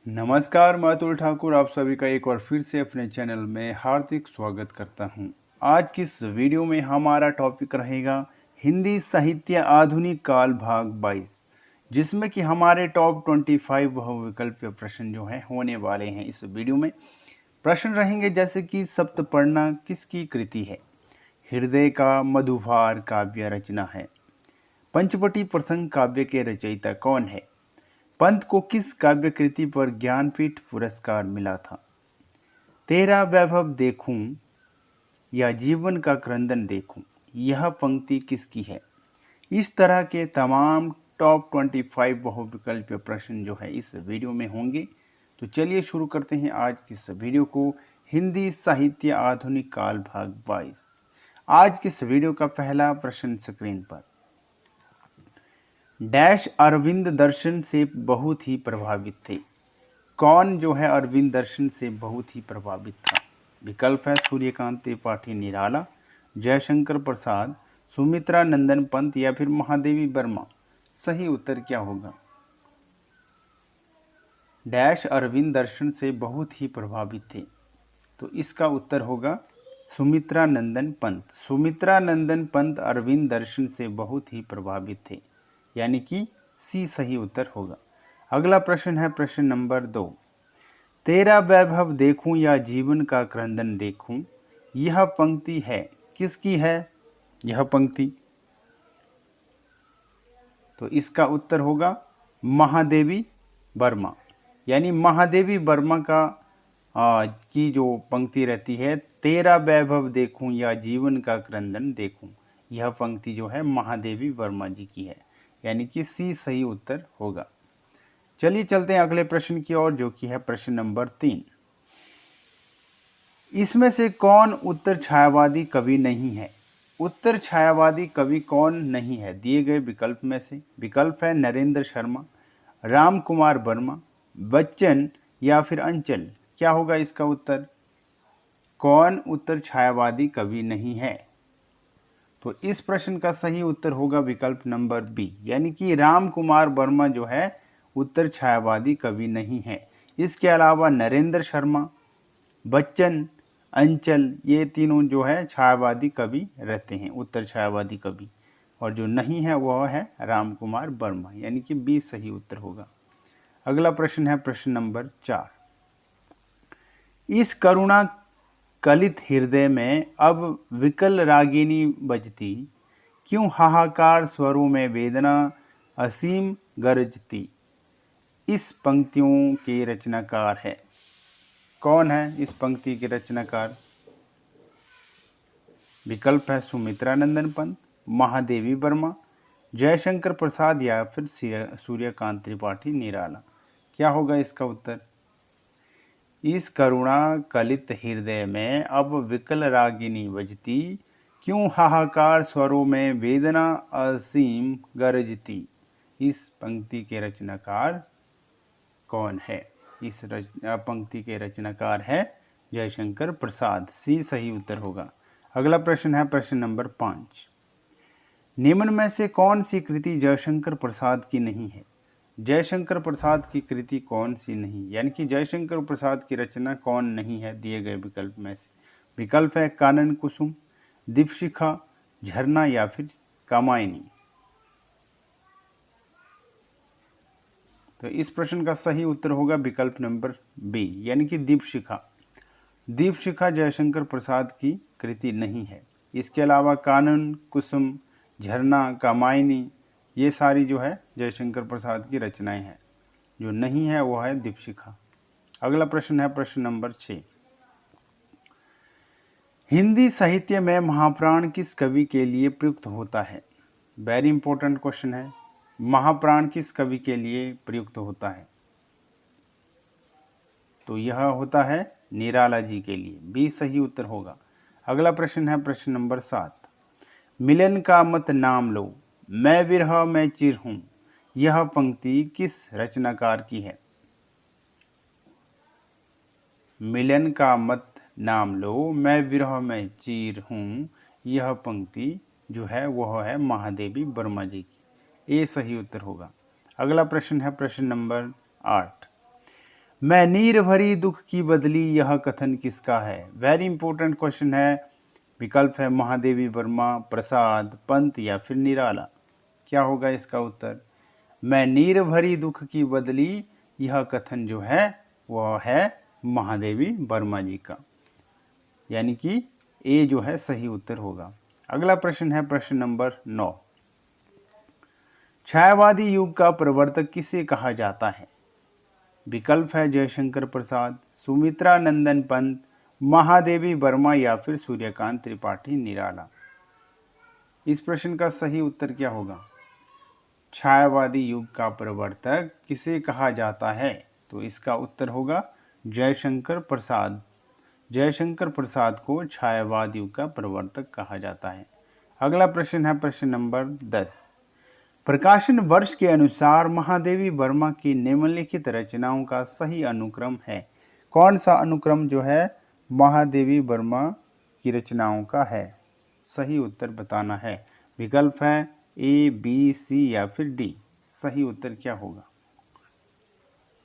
नमस्कार, मैं अतुल ठाकुर आप सभी का एक बार फिर से अपने चैनल में हार्दिक स्वागत करता हूं। आज की इस वीडियो में हमारा टॉपिक रहेगा हिंदी साहित्य आधुनिक काल भाग 22, जिसमें कि हमारे टॉप 25 बहुविकल्पीय प्रश्न जो हैं होने वाले हैं। इस वीडियो में प्रश्न रहेंगे जैसे कि सप्तपर्णा किसकी कृति है, हृदय का मधुभार काव्य रचना है, पंचवटी प्रसंग काव्य के रचयिता कौन है, पंत को किस काव्य कृति पर ज्ञानपीठ पुरस्कार मिला था, तेरा वैभव देखूं या जीवन का क्रंदन देखूं, यह पंक्ति किसकी है। इस तरह के तमाम टॉप 25 बहुविकल्पीय प्रश्न जो है इस वीडियो में होंगे। तो चलिए शुरू करते हैं आज की इस वीडियो को, हिंदी साहित्य आधुनिक काल भाग 22। आज की इस वीडियो का पहला प्रश्न स्क्रीन पर, डैश अरविंद दर्शन से बहुत ही प्रभावित थे। कौन जो है अरविंद दर्शन से बहुत ही प्रभावित था। विकल्प है सूर्यकांत त्रिपाठी निराला, जयशंकर प्रसाद, सुमित्रा नंदन पंत या फिर महादेवी वर्मा। सही उत्तर क्या होगा। डैश अरविंद दर्शन से बहुत ही प्रभावित थे, तो इसका उत्तर होगा सुमित्रा नंदन पंत। सुमित्रा नंदन पंत अरविंद दर्शन से बहुत ही प्रभावित थे, यानी कि सी सही उत्तर होगा। अगला प्रश्न है प्रश्न नंबर 2, तेरा वैभव देखूं या जीवन का क्रंदन देखूं, यह पंक्ति है किसकी है। यह पंक्ति, तो इसका उत्तर होगा महादेवी वर्मा, यानी महादेवी वर्मा का की जो पंक्ति रहती है, तेरा वैभव देखूं या जीवन का क्रंदन देखूं, यह पंक्ति जो है महादेवी वर्मा जी की है, यानी कि सी सही उत्तर होगा। चलिए चलते हैं अगले प्रश्न की ओर, जो कि है प्रश्न नंबर 3। इसमें से कौन उत्तर छायावादी कवि नहीं है। उत्तर छायावादी कवि कौन नहीं है दिए गए विकल्प में से। विकल्प है नरेंद्र शर्मा, राम कुमार वर्मा, बच्चन या फिर अंचल। क्या होगा इसका उत्तर। कौन उत्तर छायावादी कवि नहीं है, तो इस प्रश्न का सही उत्तर होगा विकल्प नंबर बी, यानी कि राम कुमार वर्मा जो है उत्तर छायावादी कवि नहीं है। इसके अलावा नरेंद्र शर्मा, बच्चन, अंचल, ये तीनों जो है छायावादी कवि रहते हैं, उत्तर छायावादी कवि, और जो नहीं है वह है राम कुमार वर्मा, यानी कि बी सही उत्तर होगा। अगला प्रश्न है प्रश्न नंबर 4। इस करुणा कलित हृदय में अब विकल रागिनी बजती, क्यों हाहाकार स्वरों में वेदना असीम गरजती। इस पंक्तियों के रचनाकार है। कौन है इस पंक्ति के रचनाकार। विकल्प है सुमित्रा नंदन पंत, महादेवी वर्मा, जयशंकर प्रसाद या फिर सूर्यकांत त्रिपाठी निराला। क्या होगा इसका उत्तर। इस करुणा कलित हृदय में अब विकल रागिनी बजती, क्यों हाहाकार स्वरों में वेदना असीम गरजती। इस पंक्ति के रचनाकार कौन है। इस पंक्ति के रचनाकार है जयशंकर प्रसाद, सी सही उत्तर होगा। अगला प्रश्न है प्रश्न नंबर 5। निम्न में से कौन सी कृति जयशंकर प्रसाद की नहीं है। जयशंकर प्रसाद की कृति कौन सी नहीं, यानी कि जयशंकर प्रसाद की रचना कौन नहीं है दिए गए विकल्प में से। विकल्प है कानन कुसुम, दीपशिखा, झरना या फिर कामायनी। तो इस प्रश्न का सही उत्तर होगा विकल्प नंबर बी, यानी कि दीपशिखा। दीपशिखा जयशंकर प्रसाद की कृति नहीं है। इसके अलावा कानन कुसुम, झरना, कामायनी, ये सारी जो है जयशंकर प्रसाद की रचनाएं हैं। जो नहीं है वो है दीपशिखा। अगला प्रश्न है प्रश्न नंबर 6। हिंदी साहित्य में महाप्राण किस कवि के लिए प्रयुक्त होता है। वेरी इंपॉर्टेंट क्वेश्चन है। महाप्राण किस कवि के लिए प्रयुक्त होता है, तो यह होता है निराला जी के लिए, बी सही उत्तर होगा। अगला प्रश्न है प्रश्न नंबर 7। मिलन का मत नाम लो, मैं विरह में चिर हूं, यह पंक्ति किस रचनाकार की है। मिलन का मत नाम लो, मैं विरह में चिर हूं, यह पंक्ति जो है वह है महादेवी वर्मा जी की, ए सही उत्तर होगा। अगला प्रश्न है प्रश्न नंबर 8। मैं नीर भरी दुख की बदली, यह कथन किसका है? वेरी इंपॉर्टेंट क्वेश्चन है। विकल्प है महादेवी वर्मा, प्रसाद, पंत या फिर निराला। क्या होगा इसका उत्तर? मैं नीर भरी दुख की बदली, यह कथन जो है वह है महादेवी वर्मा जी का, यानी कि ए जो है सही उत्तर होगा। अगला प्रश्न है प्रश्न नंबर 9। छायावादी युग का प्रवर्तक किसे कहा जाता है? विकल्प है जयशंकर प्रसाद, सुमित्रा नंदन पंत, महादेवी वर्मा या फिर सूर्यकांत त्रिपाठी निराला। इस प्रश्न का सही उत्तर क्या होगा? छायावादी युग का प्रवर्तक किसे कहा जाता है? तो इसका उत्तर होगा जयशंकर प्रसाद। जयशंकर प्रसाद को छायावाद युग का प्रवर्तक कहा जाता है। अगला प्रश्न है प्रश्न नंबर 10। प्रकाशन वर्ष के अनुसार महादेवी वर्मा की निम्नलिखित रचनाओं का सही अनुक्रम है। कौन सा अनुक्रम जो है महादेवी वर्मा की रचनाओं का है? सही उत्तर बताना है। विकल्प है ए, बी, सी या फिर डी। सही उत्तर क्या होगा?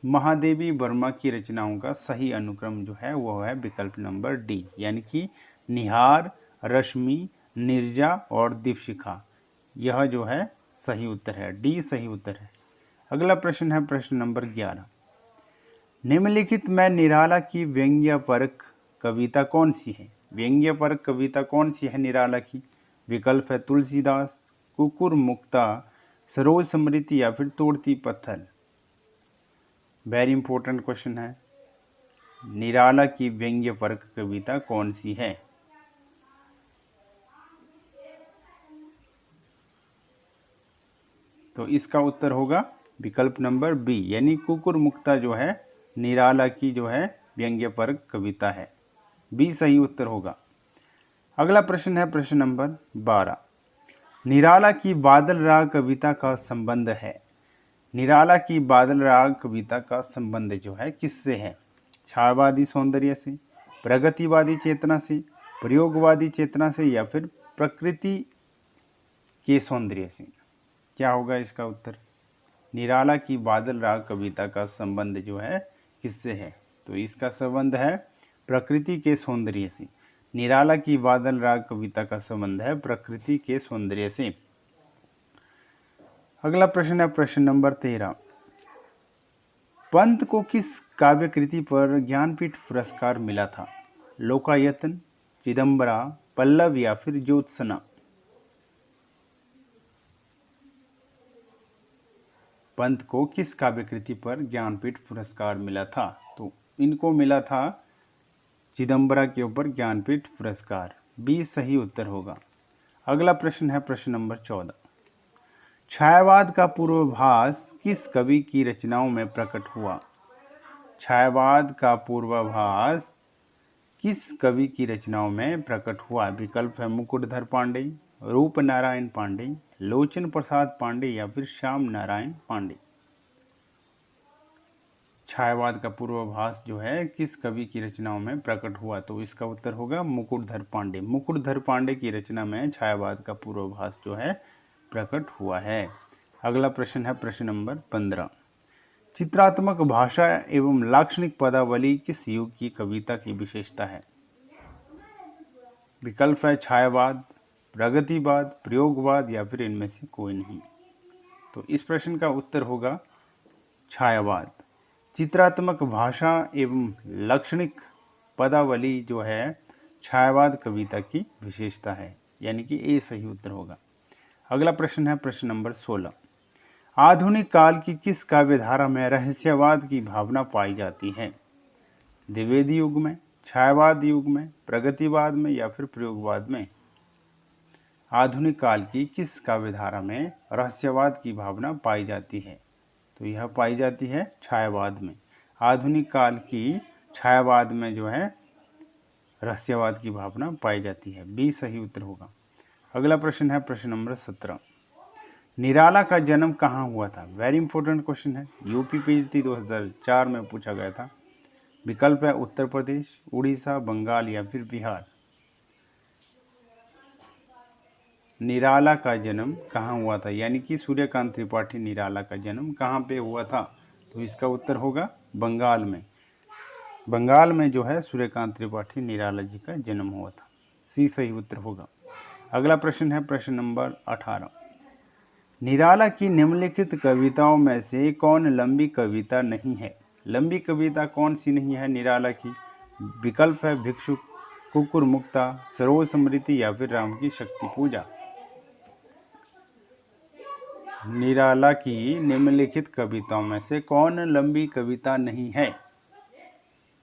महादेवी वर्मा की रचनाओं का सही अनुक्रम जो है वह है विकल्प नंबर डी, यानी कि निहार, रश्मि, निर्जा और दीपशिखा। यह जो है सही उत्तर है, डी सही उत्तर है। अगला प्रश्न है प्रश्न नंबर 11। निम्नलिखित में निराला की व्यंग्यपरक कविता कौन सी है? व्यंग्यपरक कविता कौन सी है निराला की? विकल्प है तुलसीदास, कुकुर मुक्ता, सरोज समृति या फिर तोड़ती पत्थर। वेरी इंपॉर्टेंट क्वेश्चन है। निराला की व्यंग्यपरक कविता कौन सी है? तो इसका उत्तर होगा विकल्प नंबर बी, यानी कुकुर मुक्ता जो है निराला की जो है व्यंग्यपरक कविता है। बी सही उत्तर होगा। अगला प्रश्न है प्रश्न नंबर 12। निराला की बादल राग कविता का संबंध है। निराला की बादल राग कविता का संबंध जो है किससे है? छायावादी सौंदर्य से, प्रगतिवादी चेतना से, प्रयोगवादी चेतना से या फिर प्रकृति के सौंदर्य से। क्या होगा इसका उत्तर? निराला की बादल राग कविता का संबंध जो है किससे है? तो इसका संबंध है प्रकृति के सौंदर्य से। निराला की बादल राग कविता का संबंध है प्रकृति के सौंदर्य से। अगला प्रश्न है प्रश्न नंबर 13। पंत को किस काव्य कृति पर ज्ञानपीठ पुरस्कार मिला था? लोकायतन, चिदंबरा, पल्लव या फिर ज्योत्सना। पंत को किस काव्य कृति पर ज्ञानपीठ पुरस्कार मिला था? तो इनको मिला था चिदंबरा के ऊपर ज्ञानपीठ पुरस्कार। बी सही उत्तर होगा। अगला प्रश्न है प्रश्न नंबर 14। छायावाद का पूर्वाभास किस कवि की रचनाओं में प्रकट हुआ? छायावाद का पूर्वाभास किस कवि की रचनाओं में प्रकट हुआ? विकल्प है मुकुटधर पांडे, रूप नारायण पांडे, लोचन प्रसाद पांडे या फिर श्याम नारायण पांडे। छायावाद का पूर्वाभास जो है किस कवि की रचनाओं में प्रकट हुआ? तो इसका उत्तर होगा मुकुटधर पांडे। मुकुटधर पांडे की रचना में छायावाद का पूर्वाभास जो है प्रकट हुआ है। अगला प्रश्न है प्रश्न नंबर 15। चित्रात्मक भाषा एवं लाक्षणिक पदावली किस युग की कविता की विशेषता है? विकल्प है छायावाद, प्रगतिवाद, प्रयोगवाद या फिर इनमें से कोई नहीं। तो इस प्रश्न का उत्तर होगा छायावाद। चित्रात्मक भाषा एवं लाक्षणिक पदावली जो है छायावाद कविता की विशेषता है, यानी कि ए सही उत्तर होगा। अगला प्रश्न है प्रश्न नंबर 16। आधुनिक काल की किस काव्यधारा में रहस्यवाद की भावना पाई जाती है? द्विवेदी युग में, छायावाद युग में, प्रगतिवाद में या फिर प्रयोगवाद में। आधुनिक काल की किस काव्यधारा में रहस्यवाद की भावना पाई जाती है? तो यह पाई जाती है छायावाद में। आधुनिक काल की छायावाद में जो है रहस्यवाद की भावना पाई जाती है। बी सही उत्तर होगा। अगला प्रश्न है प्रश्न नंबर 17। निराला का जन्म कहाँ हुआ था? वेरी इंपॉर्टेंट क्वेश्चन है। यूपी पीएचडी 2004 में पूछा गया था। विकल्प है उत्तर प्रदेश, उड़ीसा, बंगाल या फिर बिहार। निराला का जन्म कहाँ हुआ था, यानी कि सूर्यकांत त्रिपाठी निराला का जन्म कहाँ पे हुआ था? तो इसका उत्तर होगा बंगाल में। बंगाल में जो है सूर्यकांत त्रिपाठी निराला जी का जन्म हुआ था। सी सही उत्तर होगा। अगला प्रश्न है प्रश्न नंबर 18। निराला की निम्नलिखित कविताओं में से कौन लंबी कविता नहीं है? लंबी कविता कौन सी नहीं है निराला की? विकल्प है भिक्षुक, कुकुर मुक्ता, सरोज स्मृति या फिर राम की शक्ति पूजा। निराला की निम्नलिखित कविताओं में से कौन लंबी कविता नहीं है?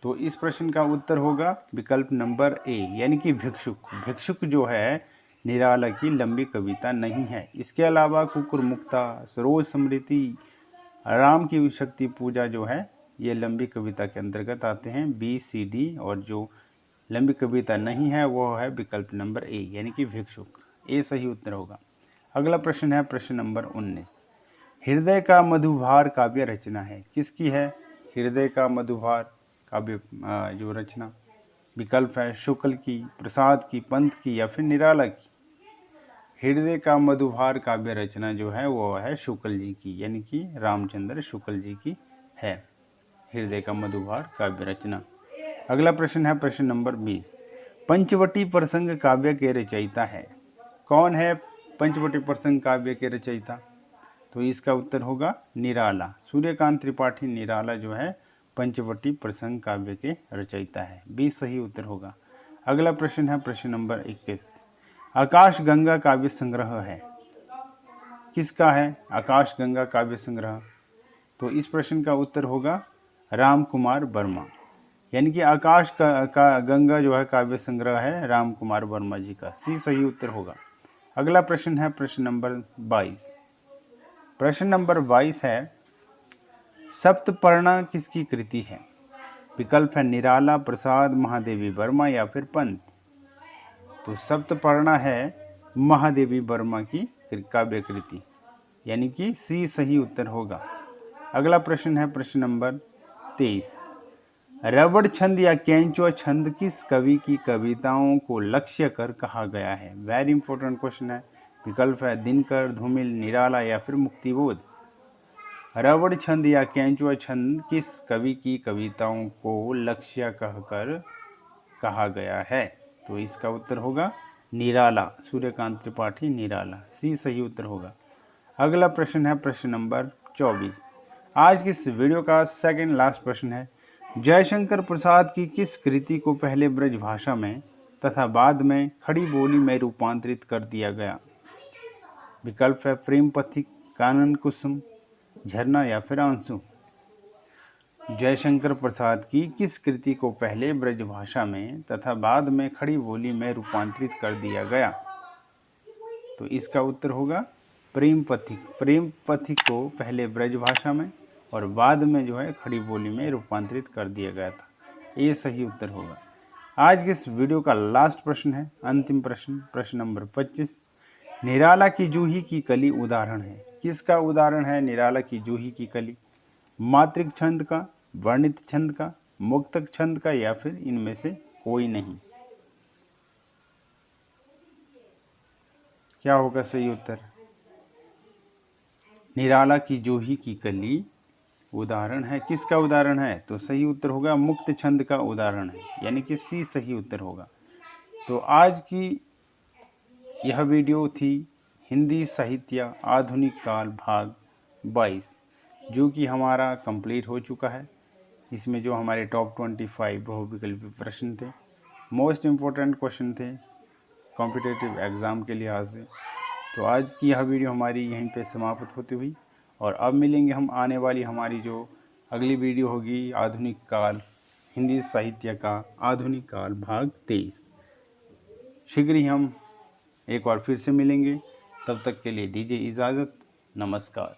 तो इस प्रश्न का उत्तर होगा विकल्प नंबर ए, यानी कि भिक्षुक। भिक्षुक जो है निराला की लंबी कविता नहीं है। इसके अलावा कुकुर मुक्ता, सरोज स्मृति, राम की शक्ति पूजा जो है ये लंबी कविता के अंतर्गत आते हैं। बी, सी, डी, और जो लंबी कविता नहीं है वो है विकल्प नंबर ए, यानी कि भिक्षुक। ए सही उत्तर होगा। अगला प्रश्न है प्रश्न नंबर 19। हृदय का मधुभार काव्य रचना है, किसकी है? हृदय का मधुभार काव्य जो रचना, विकल्प है शुक्ल की, प्रसाद की, पंत की या फिर निराला की। हृदय का मधुभार काव्य रचना जो है वो है शुक्ल जी की, यानी कि रामचंद्र शुक्ल जी की है हृदय का मधुभार काव्य रचना। अगला प्रश्न है प्रश्न नंबर 20। पंचवटी प्रसंग काव्य के रचयिता है, कौन है पंचवटी प्रसंग काव्य के रचयिता? तो इसका उत्तर होगा निराला। सूर्यकांत त्रिपाठी निराला जो है पंचवटी प्रसंग काव्य के रचयिता है। बी सही उत्तर होगा। अगला प्रश्न है प्रश्न नंबर 21। आकाश गंगा काव्य संग्रह है, किसका है आकाश गंगा काव्य संग्रह? तो इस प्रश्न का उत्तर होगा राम कुमार वर्मा, यानी कि आकाश का गंगा जो है काव्य संग्रह है राम कुमार वर्मा जी का। सी सही उत्तर होगा। अगला प्रश्न है प्रश्न नंबर 22। प्रश्न नंबर 22 है सप्तपर्णा किसकी कृति है? विकल्प है निराला, प्रसाद, महादेवी वर्मा या फिर पंत। तो सप्तपर्णा है महादेवी वर्मा की काव्य कृति, यानी कि सी सही उत्तर होगा। अगला प्रश्न है प्रश्न नंबर 23। रबड़ छंद या केंचुआ छंद किस कवि की कविताओं को लक्ष्य कर कहा गया है? वेरी इंपॉर्टेंट क्वेश्चन है। विकल्प है दिनकर, धूमिल, निराला या फिर मुक्तिबोध। रबड़ छंद या केंचुआ छंद किस कवि की कविताओं को लक्ष्य कहकर कहा गया है? तो इसका उत्तर होगा निराला, सूर्यकांत त्रिपाठी निराला। सी सही उत्तर होगा। अगला प्रश्न है प्रश्न नंबर 24। आज की इस वीडियो का सेकंड लास्ट प्रश्न है जयशंकर प्रसाद की किस कृति को पहले ब्रज भाषा में तथा बाद में खड़ी बोली में रूपांतरित कर दिया गया? विकल्प है प्रेम पथिक, कानन कुसुम, झरना या फिर आंसू। जयशंकर प्रसाद की किस कृति को पहले ब्रज भाषा में तथा बाद में खड़ी बोली में रूपांतरित कर दिया गया? तो इसका उत्तर होगा प्रेम पथिक। प्रेम पथिक को पहले ब्रज भाषा में और बाद में जो है खड़ी बोली में रूपांतरित कर दिया गया था। ये सही उत्तर होगा। आज के इस वीडियो का लास्ट प्रश्न है, अंतिम प्रश्न, प्रश्न नंबर 25। निराला की जूही की कली उदाहरण है, किसका उदाहरण है निराला की जूही की कली? मात्रिक छंद का, वर्णित छंद का, मुक्तक छंद का या फिर इनमें से कोई नहीं? क्या होगा सही उत्तर? निराला की जूही की कली उदाहरण है, किसका उदाहरण है? तो सही उत्तर होगा मुक्त छंद का उदाहरण है, यानी कि सी सही उत्तर होगा। तो आज की यह वीडियो थी हिंदी साहित्य आधुनिक काल भाग 22, जो कि हमारा कंप्लीट हो चुका है। इसमें जो हमारे टॉप 25 बहुविकल्पी प्रश्न थे, मोस्ट इम्पोर्टेंट क्वेश्चन थे कॉम्पिटिटिव एग्ज़ाम के लिहाज से। तो आज की यह वीडियो हमारी यहीं पे समाप्त होती हुई, और अब मिलेंगे हम आने वाली हमारी जो अगली वीडियो होगी आधुनिक काल हिंदी साहित्य का आधुनिक काल भाग 23। शीघ्र ही हम एक बार फिर से मिलेंगे। तब तक के लिए दीजिए इजाज़त। नमस्कार।